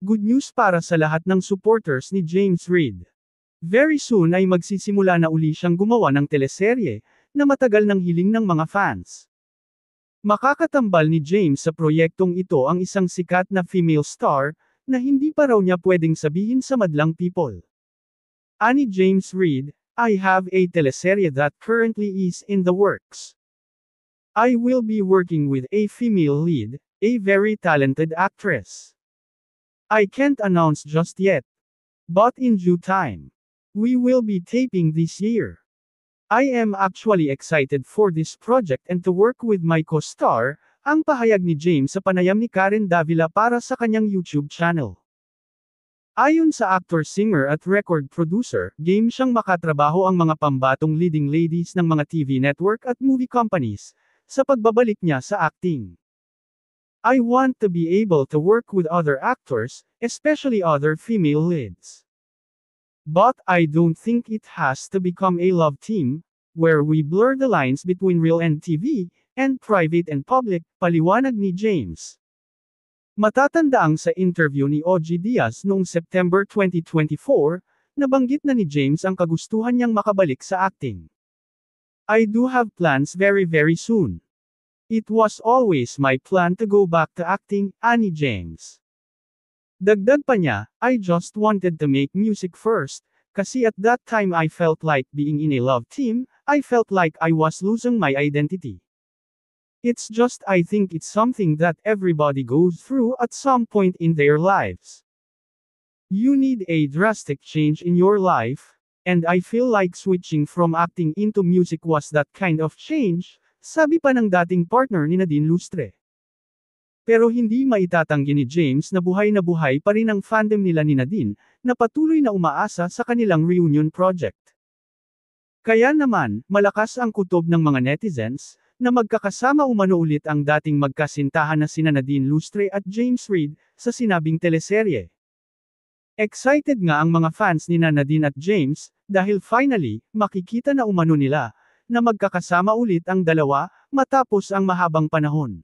Good news para sa lahat ng supporters ni James Reid. Very soon ay magsisimula na uli siyang gumawa ng teleserye, na matagal ng hiling ng mga fans. Makakatambal ni James sa proyektong ito ang isang sikat na female star, na hindi pa raw niya pwedeng sabihin sa madlang people. Ani James Reid, I have a teleserye that currently is in the works. I will be working with a female lead, a very talented actress. I can't announce just yet. But in due time. We will be taping this year. I am actually excited for this project and to work with my co-star, ang pahayag ni James sa panayam ni Karen Davila para sa kanyang YouTube channel. Ayon sa actor-singer at record producer, game siyang makatrabaho ang mga pambatong leading ladies ng mga TV network at movie companies, sa pagbabalik niya sa acting. I want to be able to work with other actors, especially other female leads. But I don't think it has to become a love team, where we blur the lines between real and TV, and private and public, paliwanag ni James. Matatandaang sa interview ni OG Diaz noong September 2024, nabanggit na ni James ang kagustuhan niyang makabalik sa acting. I do have plans very soon. It was always my plan to go back to acting, ani James. Dagdag pa niya, I just wanted to make music first, kasi at that time I felt like being in a love team, I felt like I was losing my identity. It's just I think it's something that everybody goes through at some point in their lives. You need a drastic change in your life, and I feel like switching from acting into music was that kind of change, sabi pa ng dating partner ni Nadine Lustre. Pero hindi maitatanggi ni James na buhay pa rin ang fandom nila ni Nadine, na patuloy na umaasa sa kanilang reunion project. Kaya naman, malakas ang kutob ng mga netizens, na magkakasama umano ulit ang dating magkasintahan na sina Nadine Lustre at James Reid, sa sinabing teleserye. Excited nga ang mga fans ni Nadine at James, dahil finally, makikita na umano nila, na magkakasama ulit ang dalawa, matapos ang mahabang panahon.